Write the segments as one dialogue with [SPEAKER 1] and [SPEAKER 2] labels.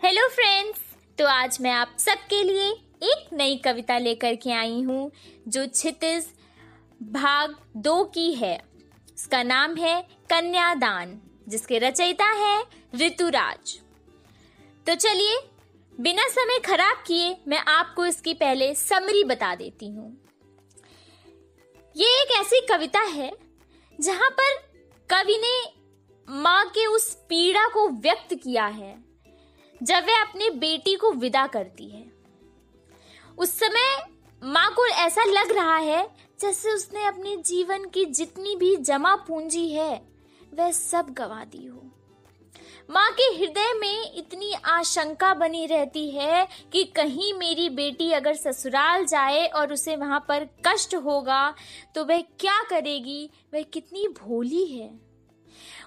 [SPEAKER 1] Hello friends. तो आज मैं आप सबके लिए एक नई कविता लेकर के आई हूँ जो क्षितिज भाग 2 की है। इसका नाम है कन्यादान, जिसके रचयिता है ऋतुराज। तो चलिए बिना समय खराब किए मैं आपको इसकी पहले समरी बता देती हूँ। ये एक ऐसी कविता है जहां पर कवि ने माँ के उस पीड़ा को व्यक्त किया है जब वह अपनी बेटी को विदा करती है। उस समय माँ को ऐसा लग रहा है जैसे उसने अपने जीवन की जितनी भी जमा पूंजी है वह सब गंवा दी हो। माँ के हृदय में इतनी आशंका बनी रहती है कि कहीं मेरी बेटी अगर ससुराल जाए और उसे वहां पर कष्ट होगा तो वह क्या करेगी, वह कितनी भोली है,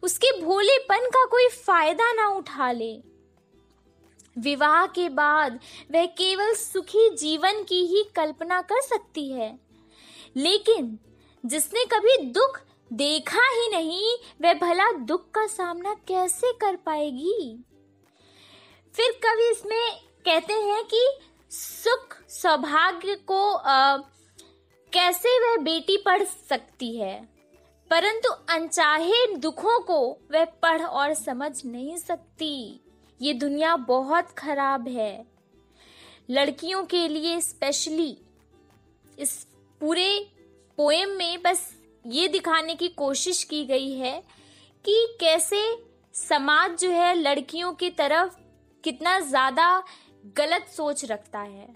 [SPEAKER 1] उसके भोलेपन का कोई फायदा ना उठा ले। विवाह के बाद वह केवल सुखी जीवन की ही कल्पना कर सकती है, लेकिन जिसने कभी दुख देखा ही नहीं वह भला दुख का सामना कैसे कर पाएगी। फिर कवि इसमें कहते हैं कि सुख सौभाग्य को कैसे वह बेटी पढ़ सकती है, परंतु अनचाहे दुखों को वह पढ़ और समझ नहीं सकती। ये दुनिया बहुत खराब है। लड़कियों के लिए स्पेशली इस पूरे पोएम में बस ये दिखाने की कोशिश की गई है कि कैसे समाज जो है लड़कियों की तरफ कितना ज्यादा गलत सोच रखता है।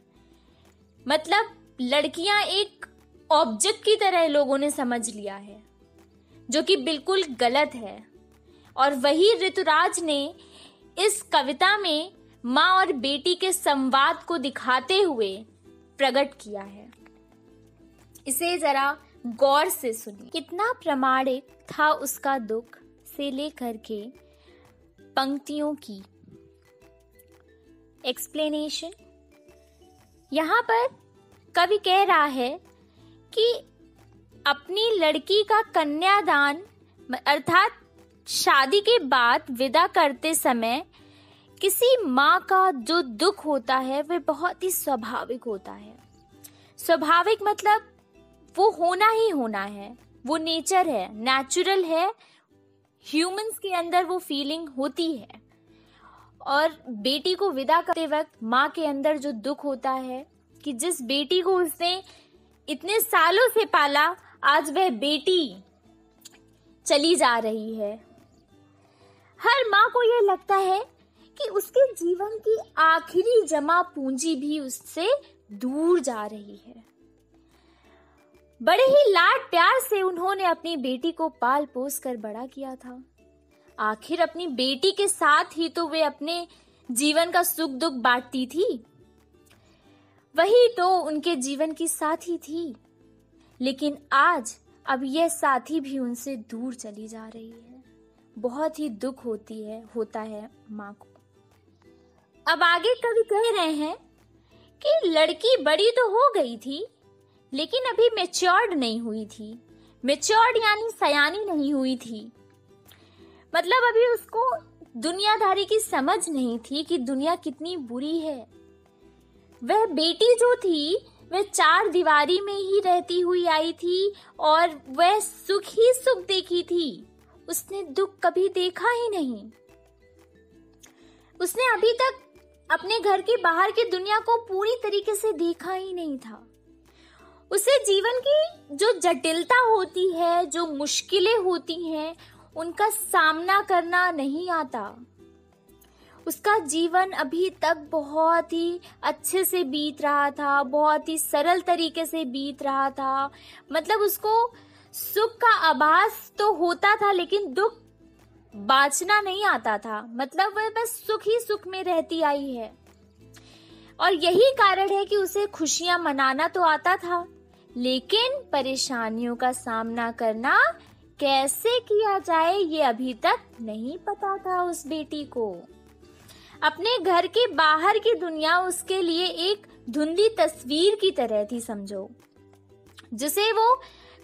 [SPEAKER 1] मतलब लड़कियां एक ऑब्जेक्ट की तरह लोगों ने समझ लिया है, जो कि बिल्कुल गलत है। और वही ऋतुराज ने इस कविता में माँ और बेटी के संवाद को दिखाते हुए प्रकट किया है। इसे जरा गौर से सुनिए। कितना प्रामाणिक था उसका दुख से लेकर के पंक्तियों की एक्सप्लेनेशन। यहाँ पर कवि कह रहा है कि अपनी लड़की का कन्यादान अर्थात शादी के बाद विदा करते समय किसी माँ का जो दुख होता है वह बहुत ही स्वाभाविक होता है। स्वाभाविक मतलब वो होना ही होना है, वो नेचर है, नेचुरल है, ह्यूमंस के अंदर वो फीलिंग होती है। और बेटी को विदा करते वक्त माँ के अंदर जो दुख होता है कि जिस बेटी को उसने इतने सालों से पाला आज वह बेटी चली जा रही है। हर माँ को यह लगता है कि उसके जीवन की आखिरी जमा पूंजी भी उससे दूर जा रही है। बड़े ही लाड प्यार से उन्होंने अपनी बेटी को पाल पोस कर बड़ा किया था। आखिर अपनी बेटी के साथ ही तो वे अपने जीवन का सुख दुख बांटती थी, वही तो उनके जीवन की साथी थी। लेकिन आज अब यह साथी भी उनसे दूर चली जा रही है। बहुत ही दुख होता है माँ को। अब आगे कवि कह रहे हैं कि लड़की बड़ी तो हो गई थी लेकिन अभी मैच्योर्ड नहीं हुई थी। मैच्योर्ड यानी सयानी नहीं हुई थी। मतलब अभी उसको दुनियादारी की समझ नहीं थी कि दुनिया कितनी बुरी है। वह बेटी जो थी वह 4 दीवारी में ही रहती हुई आई थी और वह सुख ही सुख देखी थी, उसने दुख कभी देखा ही नहीं। उसने अभी तक अपने घर के बाहर की दुनिया को पूरी तरीके से देखा ही नहीं था। उसे जीवन की जो जटिलता होती है, जो मुश्किलें होती हैं, उनका सामना करना नहीं आता। उसका जीवन अभी तक बहुत ही अच्छे से बीत रहा था, बहुत ही सरल तरीके से बीत रहा था। मतलब उसको सुख का आभास तो होता था लेकिन दुख बाँचना नहीं आता था। मतलब वह बस सुख ही सुख में रहती आई है। और यही कारण है कि उसे खुशियां मनाना तो आता था, लेकिन परेशानियों का सामना करना कैसे किया जाए ये अभी तक नहीं पता था उस बेटी को। अपने घर के बाहर की दुनिया उसके लिए एक धुंधली तस्वीर की तरह थी समझो, जिसे वो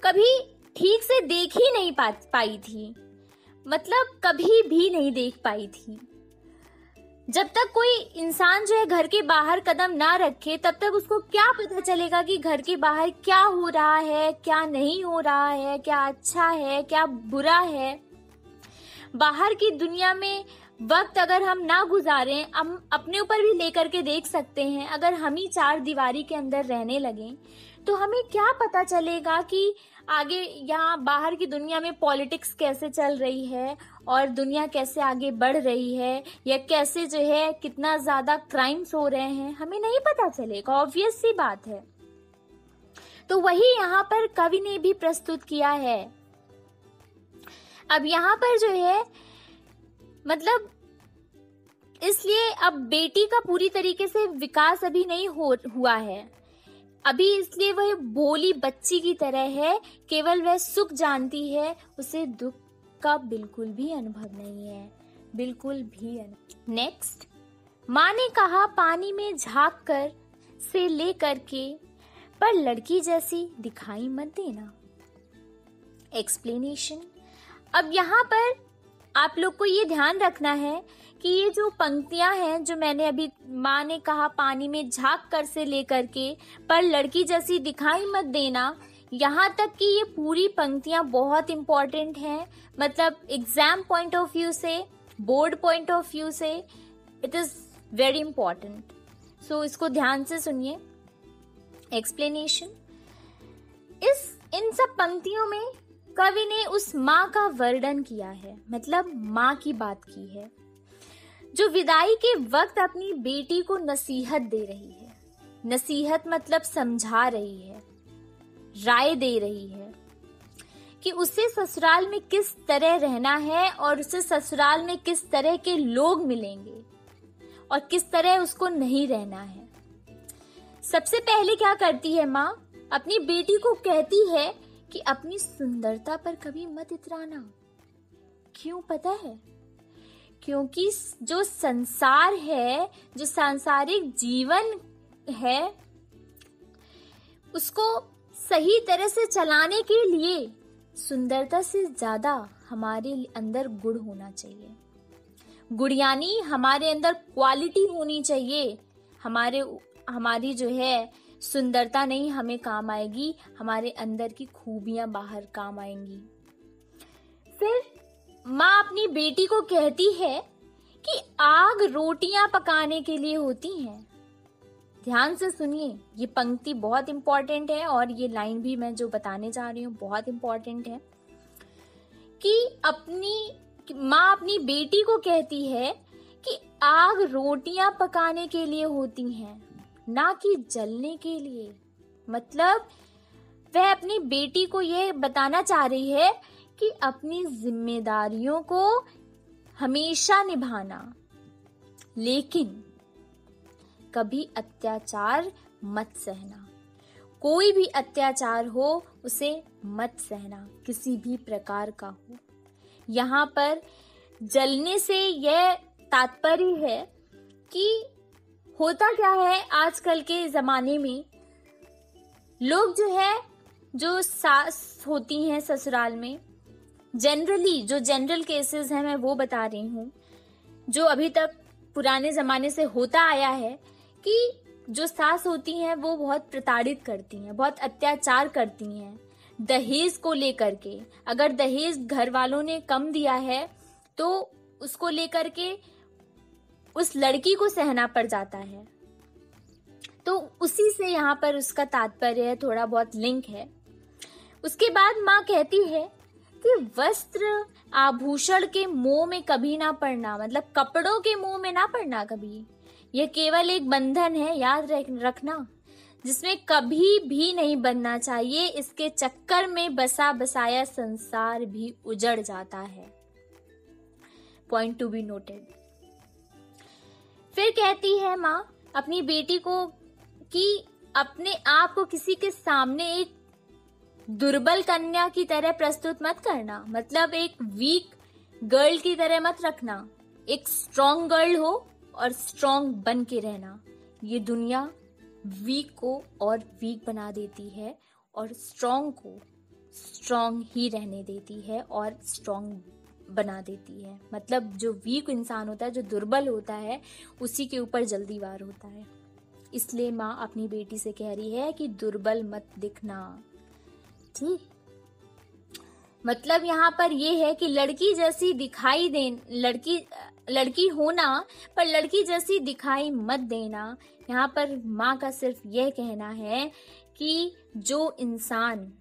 [SPEAKER 1] कभी ठीक से देख ही नहीं पाई थी। मतलब कभी भी नहीं देख पाई थी। जब तक कोई इंसान जो है घर के बाहर कदम ना रखे, तब तक उसको क्या पता चलेगा कि घर के बाहर क्या हो रहा है, क्या नहीं हो रहा है, क्या अच्छा है, क्या बुरा है। बाहर की दुनिया में वक्त अगर हम ना गुजारें, हम अपने ऊपर भी लेकर के देख सकते हैं। अगर हम ही चार दीवारी के अंदर रहने लगें तो हमें क्या पता चलेगा कि आगे यहाँ बाहर की दुनिया में पॉलिटिक्स कैसे चल रही है और दुनिया कैसे आगे बढ़ रही है, या कैसे जो है कितना ज्यादा क्राइम्स हो रहे हैं, हमें नहीं पता चलेगा। ऑब्वियस सी बात है। तो वही यहाँ पर कवि ने भी प्रस्तुत किया है। अब यहाँ पर जो है मतलब इसलिए अब बेटी का पूरी तरीके से विकास अभी नहीं हुआ है अभी, इसलिए वह भोली बच्ची की तरह है। केवल वह सुख जानती है, उसे दुख का बिल्कुल भी अनुभव नहीं है, बिल्कुल भी। नेक्स्ट, माँ ने कहा पानी में झांक कर से ले करके, पर लड़की जैसी दिखाई मत देना। एक्सप्लेनेशन। अब यहाँ पर आप लोग को ये ध्यान रखना है कि ये जो पंक्तियां हैं जो मैंने अभी, माँ ने कहा पानी में झांक कर से लेकर के, पर लड़की जैसी दिखाई मत देना, यहाँ तक कि ये पूरी पंक्तियां बहुत इंपॉर्टेंट हैं। मतलब एग्जाम पॉइंट ऑफ व्यू से, बोर्ड पॉइंट ऑफ व्यू से इट इज वेरी इंपॉर्टेंट। सो इसको ध्यान से सुनिए। एक्सप्लेनेशन। इन सब पंक्तियों में कवि ने उस माँ का वर्णन किया है, मतलब माँ की बात की है, जो विदाई के वक्त अपनी बेटी को नसीहत दे रही है। नसीहत मतलब समझा रही है, राय दे रही है कि उसे ससुराल में किस तरह रहना है और उसे ससुराल में किस तरह के लोग मिलेंगे और किस तरह उसको नहीं रहना है। सबसे पहले क्या करती है माँ, अपनी बेटी को कहती है कि अपनी सुंदरता पर कभी मत इतराना। क्यों पता है? क्योंकि जो संसार है, जो सांसारिक जीवन है, उसको सही तरह से चलाने के लिए सुंदरता से ज्यादा हमारे अंदर गुण होना चाहिए। गुण यानी हमारे अंदर क्वालिटी होनी चाहिए। हमारी जो है सुंदरता नहीं हमें काम आएगी, हमारे अंदर की खूबियां बाहर काम आएंगी। फिर माँ अपनी बेटी को कहती है कि आग रोटियां पकाने के लिए होती हैं। ध्यान से सुनिए, ये पंक्ति बहुत इंपॉर्टेंट है और ये लाइन भी मैं जो बताने जा रही हूँ बहुत इंपॉर्टेंट है कि माँ अपनी बेटी को कहती है कि आग रोटियां पकाने के लिए होती हैं, ना कि जलने के लिए। मतलब वह अपनी बेटी को यह बताना चाह रही है कि अपनी जिम्मेदारियों को हमेशा निभाना, लेकिन कभी अत्याचार मत सहना। कोई भी अत्याचार हो उसे मत सहना, किसी भी प्रकार का हो। यहाँ पर जलने से यह तात्पर्य है कि होता क्या है आजकल के जमाने में, लोग जो है, जो सास होती हैं ससुराल में, जनरली जो जनरल केसेस हैं मैं वो बता रही हूँ, जो अभी तक पुराने जमाने से होता आया है कि जो सास होती हैं वो बहुत प्रताड़ित करती हैं, बहुत अत्याचार करती हैं दहेज को लेकर के। अगर दहेज घर वालों ने कम दिया है तो उसको लेकर के उस लड़की को सहना पड़ जाता है। तो उसी से यहाँ पर उसका तात्पर्य थोड़ा बहुत लिंक है। उसके बाद माँ कहती है कि वस्त्र आभूषण के मोह में कभी ना पड़ना, मतलब कपड़ों के मोह में ना पड़ना कभी। यह केवल एक बंधन है, याद रखना, जिसमें कभी भी नहीं बनना चाहिए। इसके चक्कर में बसा बसाया संसार भी उजड़ जाता है। Point to be noted. फिर कहती है माँ अपनी बेटी को कि अपने आप को किसी के सामने एक दुर्बल कन्या की तरह प्रस्तुत मत करना, मतलब एक वीक गर्ल की तरह मत रखना। एक स्ट्रॉन्ग गर्ल हो और स्ट्रॉन्ग बन के रहना। ये दुनिया वीक को और वीक बना देती है और स्ट्रॉन्ग को स्ट्रॉन्ग ही रहने देती है और स्ट्रॉन्ग बना देती है। मतलब जो वीक इंसान होता है, जो दुर्बल होता है, उसी के ऊपर जल्दी वार होता है। इसलिए माँ अपनी बेटी से कह रही है कि दुर्बल मत दिखना। ठीक, मतलब यहाँ पर ये है कि लड़की जैसी दिखाई दे, लड़की होना पर लड़की जैसी दिखाई मत देना। यहाँ पर माँ का सिर्फ यह कहना है कि जो इंसान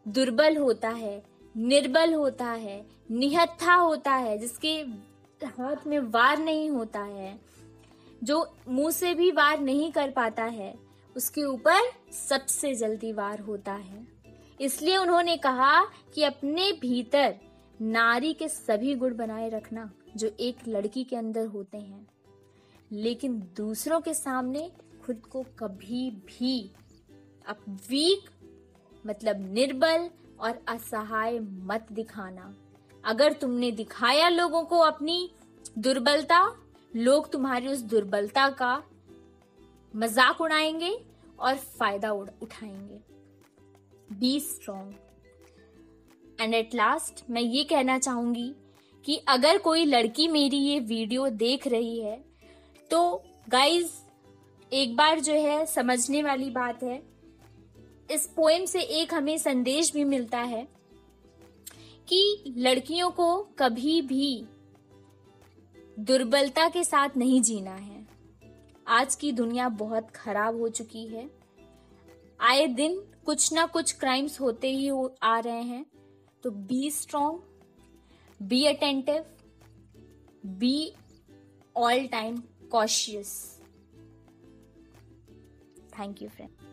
[SPEAKER 1] दुर्बल होता है, निर्बल होता है, निहत्था होता है, जिसके हाथ में वार नहीं होता है, जो मुंह से भी वार नहीं कर पाता है, उसके ऊपर सबसे जल्दी वार होता है। इसलिए उन्होंने कहा कि अपने भीतर नारी के सभी गुण बनाए रखना जो एक लड़की के अंदर होते हैं, लेकिन दूसरों के सामने खुद को कभी भी अब वीक मतलब निर्बल और असहाय मत दिखाना। अगर तुमने दिखाया लोगों को अपनी दुर्बलता, लोग तुम्हारी उस दुर्बलता का मजाक उड़ाएंगे और फायदा उठाएंगे। Be strong. And at last मैं ये कहना चाहूंगी कि अगर कोई लड़की मेरी ये वीडियो देख रही है तो गाइज एक बार जो है समझने वाली बात है, इस पोएम से एक हमें संदेश भी मिलता है कि लड़कियों को कभी भी दुर्बलता के साथ नहीं जीना है। आज की दुनिया बहुत खराब हो चुकी है, आए दिन कुछ ना कुछ क्राइम्स होते ही आ रहे हैं। तो be strong, be attentive, be all time cautious. Thank you friend.